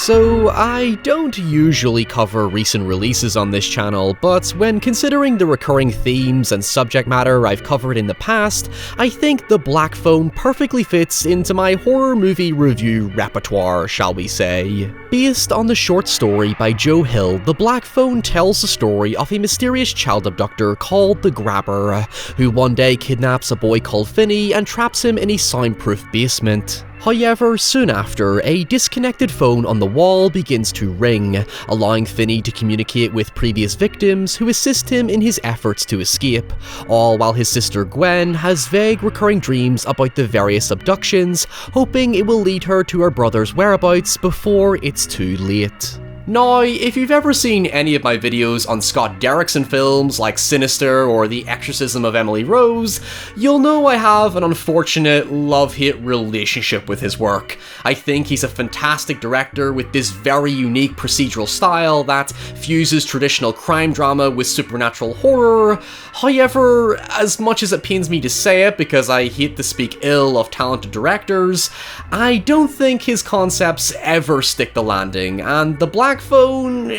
So, I don't usually cover recent releases on this channel, but when considering the recurring themes and subject matter I've covered in the past, I think The Black Phone perfectly fits into my horror movie review repertoire, shall we say. Based on the short story by Joe Hill, The Black Phone tells the story of a mysterious child abductor called the Grabber, who one day kidnaps a boy called Finney and traps him in a soundproof basement. However, soon after, a disconnected phone on the wall begins to ring, allowing Finney to communicate with previous victims who assist him in his efforts to escape, all while his sister Gwen has vague recurring dreams about the various abductions, hoping it will lead her to her brother's whereabouts before it's too late. Now, if you've ever seen any of my videos on Scott Derrickson films like Sinister or The Exorcism of Emily Rose, you'll know I have an unfortunate love-hate relationship with his work. I think he's a fantastic director with this very unique procedural style that fuses traditional crime drama with supernatural horror. However, as much as it pains me to say it because I hate to speak ill of talented directors, I don't think his concepts ever stick the landing, and The Black Phone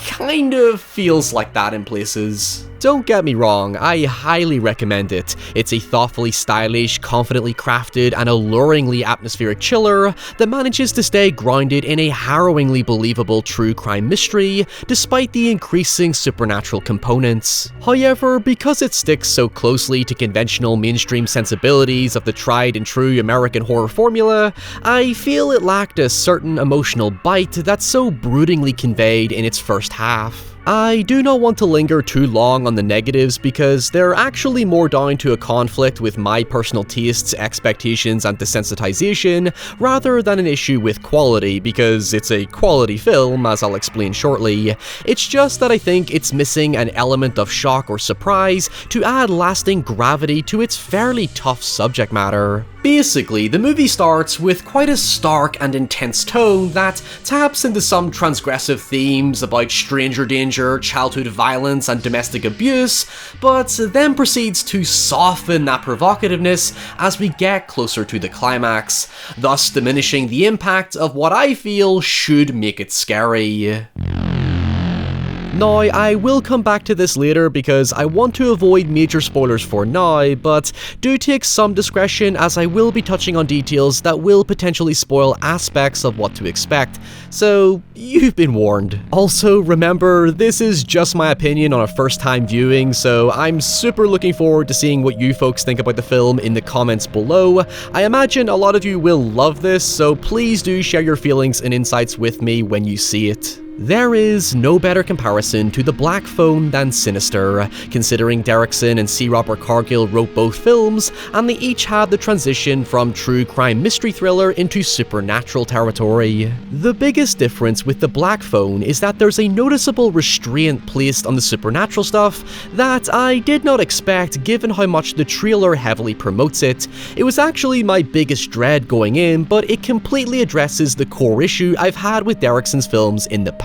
kind of feels like that in places. Don't get me wrong, I highly recommend it. It's a thoughtfully stylish, confidently crafted, and alluringly atmospheric chiller that manages to stay grounded in a harrowingly believable true crime mystery, despite the increasing supernatural components. However, because it sticks so closely to conventional mainstream sensibilities of the tried and true American horror formula, I feel it lacked a certain emotional bite that's so broodingly conveyed in its first half. I do not want to linger too long on the negatives because they're actually more down to a conflict with my personal tastes, expectations, and desensitization, rather than an issue with quality, because it's a quality film, as I'll explain shortly. It's just that I think it's missing an element of shock or surprise to add lasting gravity to its fairly tough subject matter. Basically, the movie starts with quite a stark and intense tone that taps into some transgressive themes about stranger danger, childhood violence, and domestic abuse, but then proceeds to soften that provocativeness as we get closer to the climax, thus diminishing the impact of what I feel should make it scary. Now, I will come back to this later because I want to avoid major spoilers for now, but do take some discretion as I will be touching on details that will potentially spoil aspects of what to expect, so you've been warned. Also, remember, this is just my opinion on a first-time viewing, so I'm super looking forward to seeing what you folks think about the film in the comments below. I imagine a lot of you will love this, so please do share your feelings and insights with me when you see it. There is no better comparison to The Black Phone than Sinister, considering Derrickson and C. Robert Cargill wrote both films, and they each had the transition from true crime mystery thriller into supernatural territory. The biggest difference with The Black Phone is that there's a noticeable restraint placed on the supernatural stuff that I did not expect given how much the trailer heavily promotes it. It was actually my biggest dread going in, but it completely addresses the core issue I've had with Derrickson's films in the past.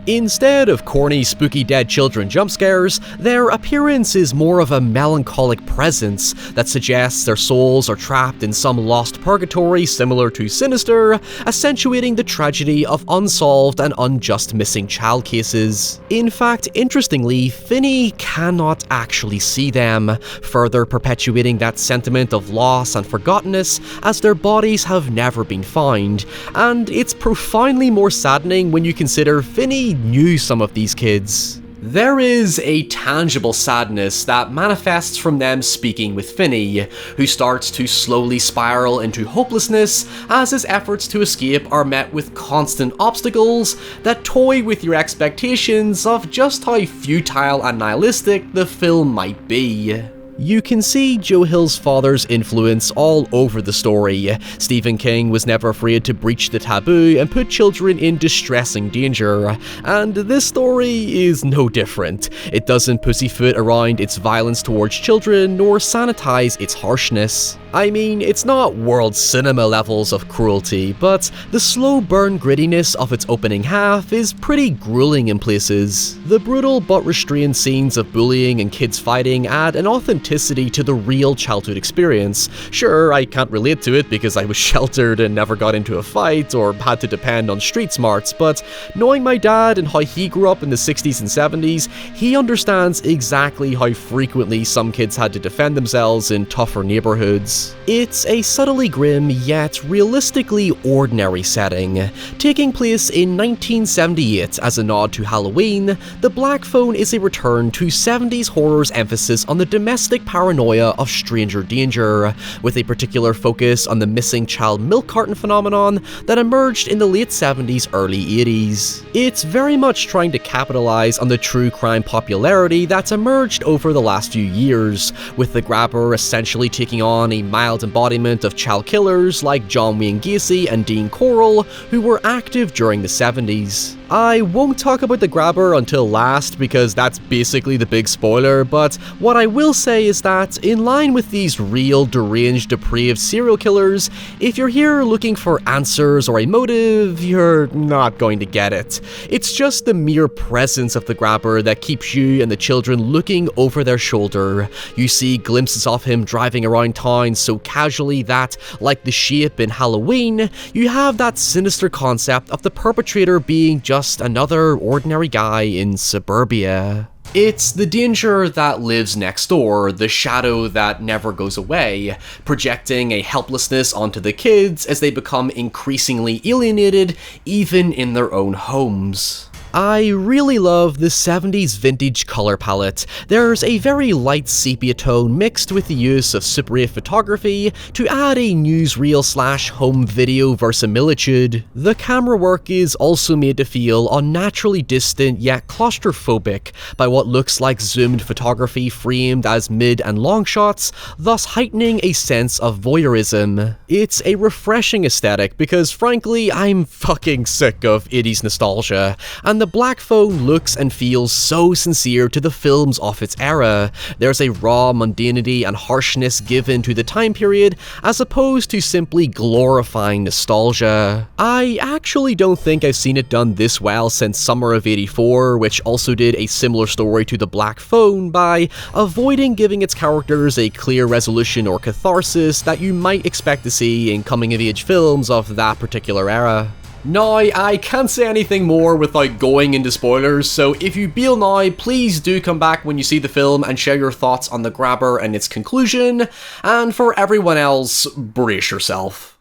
Instead of corny, spooky dead children jump scares, their appearance is more of a melancholic presence that suggests their souls are trapped in some lost purgatory similar to Sinister, accentuating the tragedy of unsolved and unjust missing child cases. In fact, interestingly, Finney cannot actually see them, further perpetuating that sentiment of loss and forgottenness as their bodies have never been found, and it's profoundly more saddening when you consider Finney knew some of these kids. There is a tangible sadness that manifests from them speaking with Finney, who starts to slowly spiral into hopelessness as his efforts to escape are met with constant obstacles that toy with your expectations of just how futile and nihilistic the film might be. You can see Joe Hill's father's influence all over the story. Stephen King was never afraid to breach the taboo and put children in distressing danger, and this story is no different. It doesn't pussyfoot around its violence towards children, nor sanitize its harshness. I mean, it's not world cinema levels of cruelty, but the slow burn grittiness of its opening half is pretty grueling in places. The brutal but restrained scenes of bullying and kids fighting add an authenticity authenticity to the real childhood experience. Sure, I can't relate to it because I was sheltered and never got into a fight or had to depend on street smarts, but knowing my dad and how he grew up in the 60s and 70s, he understands exactly how frequently some kids had to defend themselves in tougher neighborhoods. It's a subtly grim yet realistically ordinary setting. Taking place in 1978 as a nod to Halloween, The Black Phone is a return to 70s horror's emphasis on the domestic paranoia of stranger danger, with a particular focus on the missing child milk carton phenomenon that emerged in the late 70s, early 80s. It's very much trying to capitalize on the true crime popularity that's emerged over the last few years, with The Grabber essentially taking on a mild embodiment of child killers like John Wayne Gacy and Dean Corll, who were active during the 70s. I won't talk about The Grabber until last because that's basically the big spoiler, but what I will say is that, in line with these real deranged, depraved serial killers, if you're here looking for answers or a motive, you're not going to get it. It's just the mere presence of The Grabber that keeps you and the children looking over their shoulder. You see glimpses of him driving around town so casually that, like the Shape in Halloween, you have that sinister concept of the perpetrator being just another ordinary guy in suburbia. It's the danger that lives next door, the shadow that never goes away, projecting a helplessness onto the kids as they become increasingly alienated, even in their own homes. I really love the 70s vintage color palette. There's a very light sepia tone mixed with the use of Super 8 photography to add a newsreel/home video verisimilitude. The camera work is also made to feel unnaturally distant yet claustrophobic by what looks like zoomed photography framed as mid and long shots, thus heightening a sense of voyeurism. It's a refreshing aesthetic because frankly I'm fucking sick of 80s nostalgia, and the Black Phone looks and feels so sincere to the films of its era. There's a raw mundanity and harshness given to the time period, as opposed to simply glorifying nostalgia. I actually don't think I've seen it done this well since Summer of '84, which also did a similar story to The Black Phone by avoiding giving its characters a clear resolution or catharsis that you might expect to see in coming-of-age films of that particular era. Now, I can't say anything more without going into spoilers, so if you bail now, please do come back when you see the film and share your thoughts on The Grabber and its conclusion, and for everyone else, brace yourself.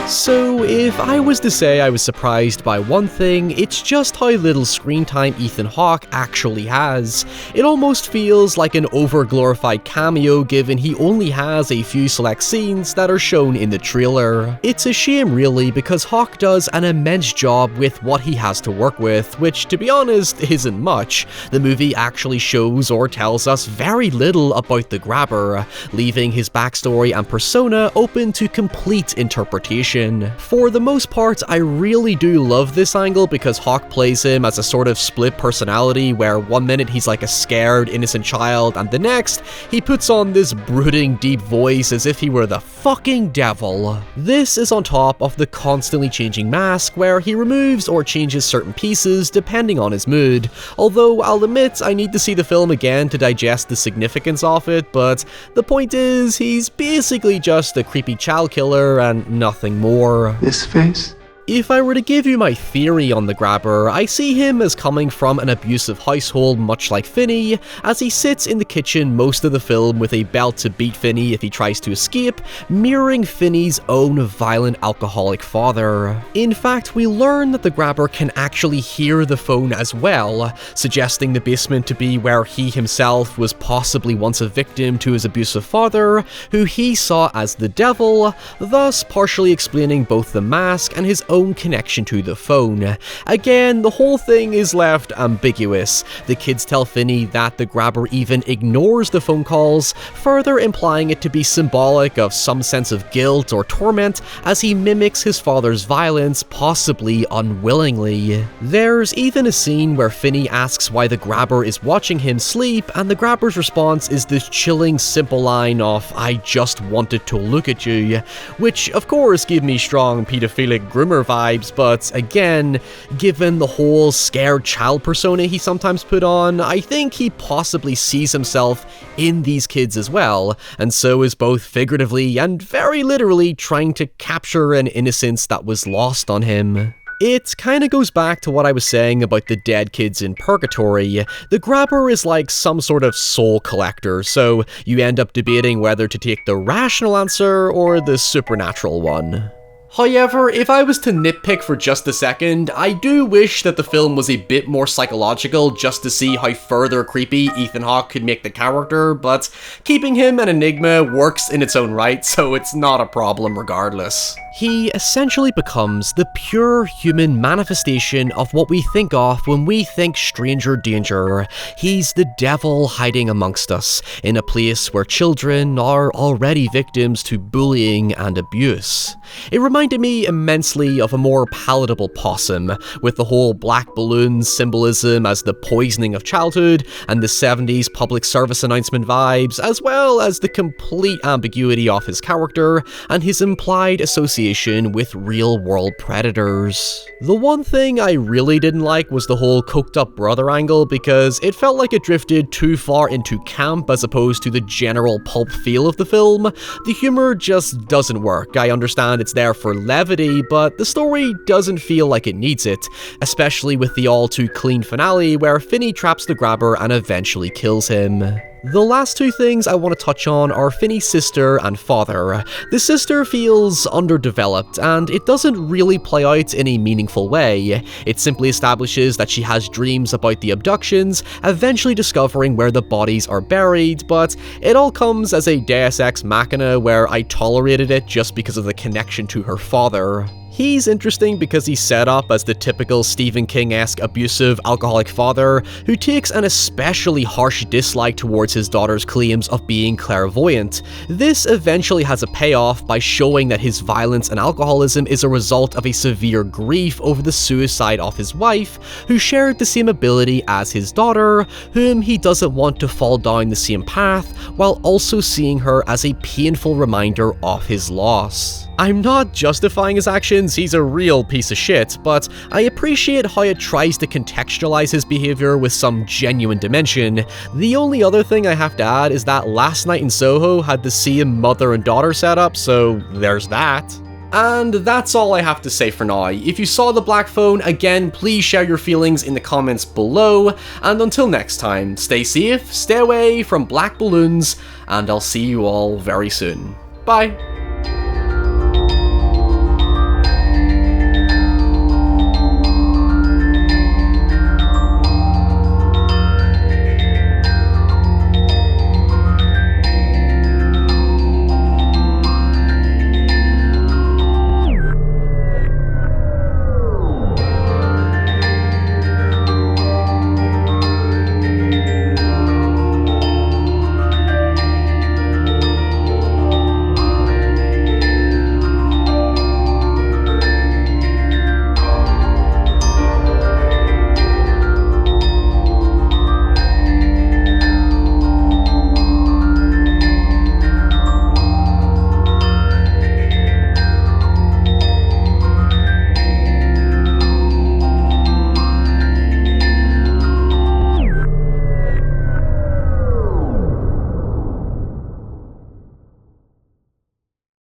So, if I was to say I was surprised by one thing, it's just how little screen time Ethan Hawke actually has. It almost feels like an over-glorified cameo given he only has a few select scenes that are shown in the trailer. It's a shame really, because Hawke does an immense job with what he has to work with, which to be honest isn't much. The movie actually shows or tells us very little about the Grabber, leaving his backstory and persona open to complete interpretation. For the most part, I really do love this angle because Hawke plays him as a sort of split personality where one minute he's like a scared, innocent child, and the next, he puts on this brooding, deep voice as if he were the fucking devil. This is on top of the constantly changing mask where he removes or changes certain pieces depending on his mood, although I'll admit I need to see the film again to digest the significance of it, but the point is, he's basically just a creepy child killer and nothing more. This face? If I were to give you my theory on the Grabber, I see him as coming from an abusive household much like Finney, as he sits in the kitchen most of the film with a belt to beat Finney if he tries to escape, mirroring Finney's own violent alcoholic father. In fact, we learn that the Grabber can actually hear the phone as well, suggesting the basement to be where he himself was possibly once a victim to his abusive father, who he saw as the devil, thus partially explaining both the mask and his own connection to the phone. Again, the whole thing is left ambiguous. The kids tell Finney that the Grabber even ignores the phone calls, further implying it to be symbolic of some sense of guilt or torment as he mimics his father's violence, possibly unwillingly. There's even a scene where Finney asks why the Grabber is watching him sleep, and the Grabber's response is this chilling, simple line of, "I just wanted to look at you," which of course gave me strong pedophilic groomer vibes, but again, given the whole scared child persona he sometimes put on, I think he possibly sees himself in these kids as well, and so is both figuratively and very literally trying to capture an innocence that was lost on him. It kinda goes back to what I was saying about the dead kids in Purgatory. The Grabber is like some sort of soul collector, so you end up debating whether to take the rational answer or the supernatural one. However, if I was to nitpick for just a second, I do wish that the film was a bit more psychological just to see how further creepy Ethan Hawke could make the character, but keeping him an enigma works in its own right, so it's not a problem regardless. He essentially becomes the pure human manifestation of what we think of when we think stranger danger. He's the devil hiding amongst us, in a place where children are already victims to bullying and abuse. It reminded me immensely of a more palatable possum, with the whole black balloon symbolism as the poisoning of childhood, and the 70s public service announcement vibes, as well as the complete ambiguity of his character, and his implied association with real-world predators. The one thing I really didn't like was the whole coked-up brother angle, because it felt like it drifted too far into camp as opposed to the general pulp feel of the film. The humor just doesn't work. I understand it's there for levity, but the story doesn't feel like it needs it, especially with the all-too-clean finale where Finney traps the Grabber and eventually kills him. The last two things I want to touch on are Finney's sister and father. The sister feels underdeveloped, and it doesn't really play out in a meaningful way. It simply establishes that she has dreams about the abductions, eventually discovering where the bodies are buried, but it all comes as a deus ex machina where I tolerated it just because of the connection to her father. He's interesting because he's set up as the typical Stephen King-esque abusive alcoholic father who takes an especially harsh dislike towards his daughter's claims of being clairvoyant. This eventually has a payoff by showing that his violence and alcoholism is a result of a severe grief over the suicide of his wife, who shared the same ability as his daughter, whom he doesn't want to fall down the same path, while also seeing her as a painful reminder of his loss. I'm not justifying his actions, he's a real piece of shit, but I appreciate how it tries to contextualize his behavior with some genuine dimension. The only other thing I have to add is that Last Night in Soho had the same mother and daughter setup, so there's that. And that's all I have to say for now. If you saw The Black Phone, again, please share your feelings in the comments below, and until next time, stay safe, stay away from black balloons, and I'll see you all very soon. Bye!